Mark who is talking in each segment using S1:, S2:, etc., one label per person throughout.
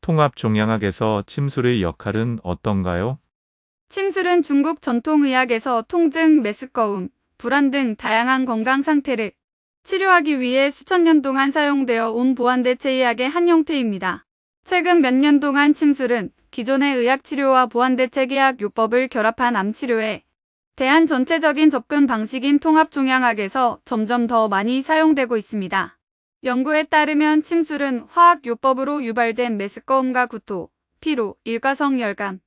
S1: 통합종양학에서 침술의 역할은 어떤가요?
S2: 침술은 중국 전통의학에서 통증, 메스꺼움, 불안 등 다양한 건강 상태를 치료하기 위해 수천 년 동안 사용되어 온 보완대체의학의 한 형태입니다. 최근 몇 년 동안 침술은 기존의 의학치료와 보완대체의학 요법을 결합한 암치료에 대한 전체적인 접근 방식인 통합종양학에서 점점 더 많이 사용되고 있습니다. 연구에 따르면 침술은 화학요법으로 유발된 메스꺼움과 구토, 피로, 일과성 열감,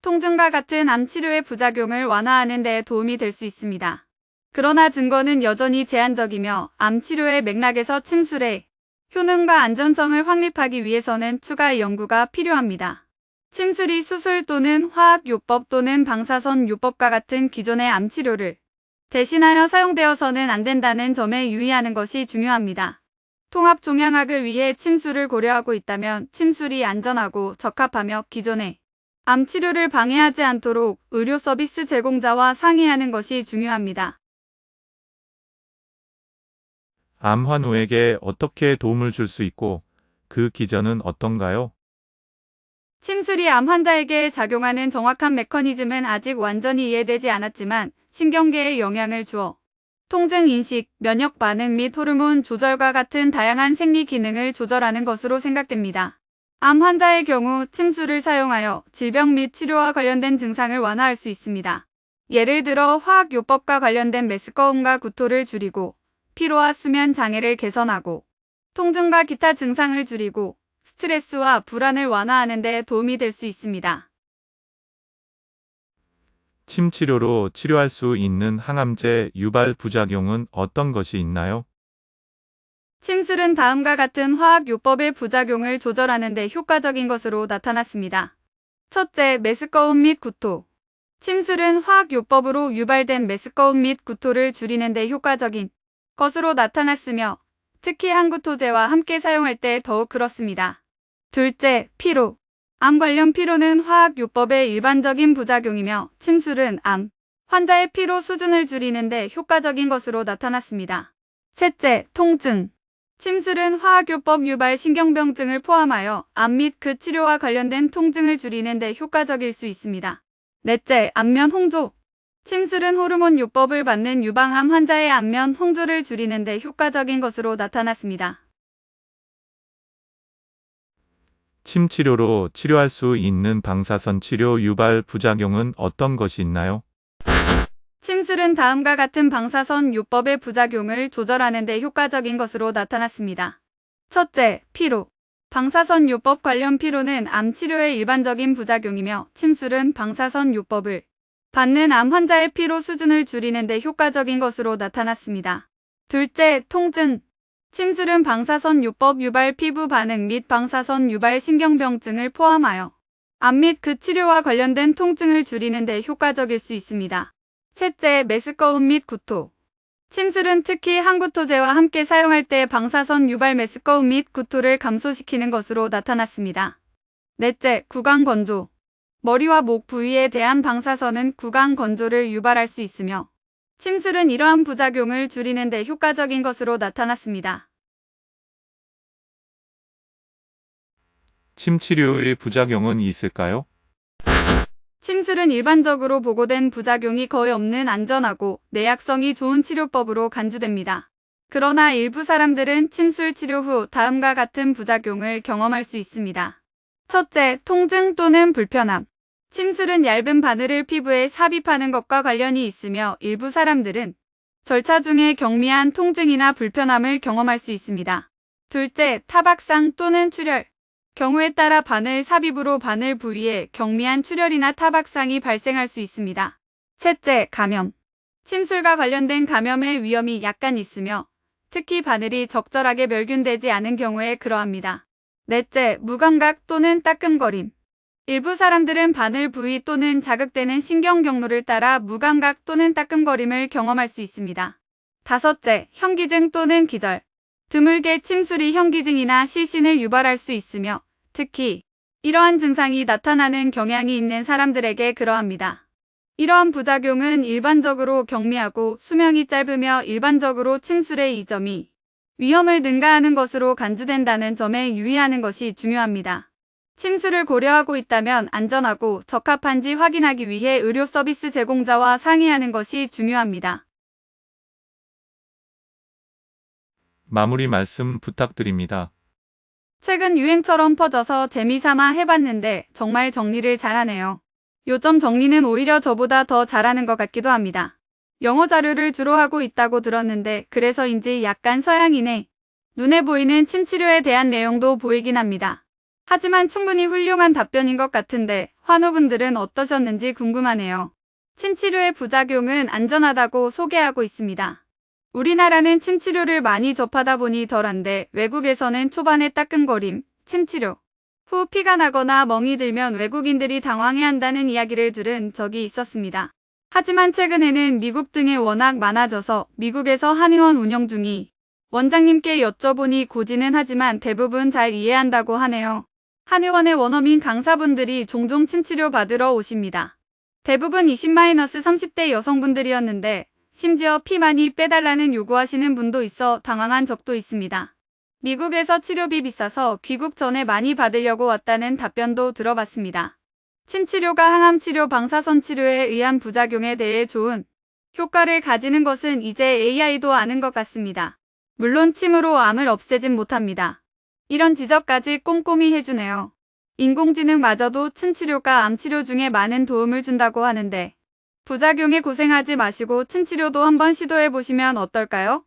S2: 통증과 같은 암치료의 부작용을 완화하는 데 도움이 될 수 있습니다. 그러나 증거는 여전히 제한적이며 암치료의 맥락에서 침술의 효능과 안전성을 확립하기 위해서는 추가 연구가 필요합니다. 침술이 수술 또는 화학요법 또는 방사선요법과 같은 기존의 암치료를 대신하여 사용되어서는 안 된다는 점에 유의하는 것이 중요합니다. 통합종양학을 위해 침술을 고려하고 있다면 침술이 안전하고 적합하며 기존의 암치료를 방해하지 않도록 의료 서비스 제공자와 상의하는 것이 중요합니다.
S1: 암 환우에게 어떻게 도움을 줄 수 있고 그 기전은 어떤가요?
S2: 침술이 암 환자에게 작용하는 정확한 메커니즘은 아직 완전히 이해되지 않았지만 신경계에 영향을 주어 통증 인식, 면역 반응 및 호르몬 조절과 같은 다양한 생리 기능을 조절하는 것으로 생각됩니다. 암 환자의 경우 침술을 사용하여 질병 및 치료와 관련된 증상을 완화할 수 있습니다. 예를 들어 화학요법과 관련된 메스꺼움과 구토를 줄이고 피로와 수면 장애를 개선하고 통증과 기타 증상을 줄이고 스트레스와 불안을 완화하는 데 도움이 될 수 있습니다.
S1: 침 치료로 치료할 수 있는 항암제 유발 부작용은 어떤 것이 있나요?
S2: 침술은 다음과 같은 화학요법의 부작용을 조절하는 데 효과적인 것으로 나타났습니다. 첫째, 메스꺼움 및 구토. 침술은 화학요법으로 유발된 메스꺼움 및 구토를 줄이는 데 효과적인 것으로 나타났으며 특히 항구토제와 함께 사용할 때 더욱 그렇습니다. 둘째, 피로. 암 관련 피로는 화학요법의 일반적인 부작용이며 침술은 암 환자의 피로 수준을 줄이는 데 효과적인 것으로 나타났습니다. 셋째, 통증. 침술은 화학요법 유발 신경병증을 포함하여 암 및 그 치료와 관련된 통증을 줄이는 데 효과적일 수 있습니다. 넷째, 안면 홍조. 침술은 호르몬 요법을 받는 유방암 환자의 안면 홍조를 줄이는 데 효과적인 것으로 나타났습니다.
S1: 침 치료로 치료할 수 있는 방사선 치료 유발 부작용은 어떤 것이 있나요?
S2: 침술은 다음과 같은 방사선 요법의 부작용을 조절하는 데 효과적인 것으로 나타났습니다. 첫째, 피로. 방사선 요법 관련 피로는 암 치료의 일반적인 부작용이며 침술은 방사선 요법을 받는 암 환자의 피로 수준을 줄이는 데 효과적인 것으로 나타났습니다. 둘째, 통증. 침술은 방사선 요법 유발 피부 반응 및 방사선 유발 신경병증을 포함하여 암 및 그 치료와 관련된 통증을 줄이는 데 효과적일 수 있습니다. 셋째, 메스꺼움 및 구토. 침술은 특히 항구토제와 함께 사용할 때 방사선 유발 메스꺼움 및 구토를 감소시키는 것으로 나타났습니다. 넷째, 구강 건조. 머리와 목 부위에 대한 방사선은 구강 건조를 유발할 수 있으며 침술은 이러한 부작용을 줄이는 데 효과적인 것으로 나타났습니다.
S1: 침 치료의 부작용은 있을까요?
S2: 침술은 일반적으로 보고된 부작용이 거의 없는 안전하고 내약성이 좋은 치료법으로 간주됩니다. 그러나 일부 사람들은 침술 치료 후 다음과 같은 부작용을 경험할 수 있습니다. 첫째, 통증 또는 불편함. 침술은 얇은 바늘을 피부에 삽입하는 것과 관련이 있으며 일부 사람들은 절차 중에 경미한 통증이나 불편함을 경험할 수 있습니다. 둘째, 타박상 또는 출혈. 경우에 따라 바늘 삽입으로 바늘 부위에 경미한 출혈이나 타박상이 발생할 수 있습니다. 셋째, 감염. 침술과 관련된 감염의 위험이 약간 있으며 특히 바늘이 적절하게 멸균되지 않은 경우에 그러합니다. 넷째, 무감각 또는 따끔거림. 일부 사람들은 바늘 부위 또는 자극되는 신경 경로를 따라 무감각 또는 따끔거림을 경험할 수 있습니다. 다섯째, 현기증 또는 기절. 드물게 침술이 현기증이나 실신을 유발할 수 있으며 특히 이러한 증상이 나타나는 경향이 있는 사람들에게 그러합니다. 이러한 부작용은 일반적으로 경미하고 수명이 짧으며 일반적으로 침술의 이 점이 위험을 능가하는 것으로 간주된다는 점에 유의하는 것이 중요합니다. 침수를 고려하고 있다면 안전하고 적합한지 확인하기 위해 의료 서비스 제공자와 상의하는 것이 중요합니다.
S1: 마무리 말씀 부탁드립니다.
S2: 최근 유행처럼 퍼져서 재미삼아 해봤는데 정말 정리를 잘하네요. 요점 정리는 오히려 저보다 더 잘하는 것 같기도 합니다. 영어 자료를 주로 하고 있다고 들었는데 그래서인지 약간 서양이네. 눈에 보이는 침 치료에 대한 내용도 보이긴 합니다. 하지만 충분히 훌륭한 답변인 것 같은데 환우분들은 어떠셨는지 궁금하네요. 침 치료의 부작용은 안전하다고 소개하고 있습니다. 우리나라는 침 치료를 많이 접하다 보니 덜한데 외국에서는 초반에 따끔거림, 침 치료 후 피가 나거나 멍이 들면 외국인들이 당황해한다는 이야기를 들은 적이 있었습니다. 하지만 최근에는 미국 등에 워낙 많아져서 미국에서 한의원 운영 중이 원장님께 여쭤보니 고지는 하지만 대부분 잘 이해한다고 하네요. 한의원의 원어민 강사분들이 종종 침치료 받으러 오십니다. 대부분 20-30대 여성분들이었는데 심지어 피 많이 빼달라는 요구하시는 분도 있어 당황한 적도 있습니다. 미국에서 치료비 비싸서 귀국 전에 많이 받으려고 왔다는 답변도 들어봤습니다. 침치료가 항암치료, 방사선 치료에 의한 부작용에 대해 좋은 효과를 가지는 것은 이제 AI도 아는 것 같습니다. 물론 침으로 암을 없애진 못합니다. 이런 지적까지 꼼꼼히 해주네요. 인공지능마저도 침치료가 암치료 중에 많은 도움을 준다고 하는데 부작용에 고생하지 마시고 침치료도 한번 시도해보시면 어떨까요?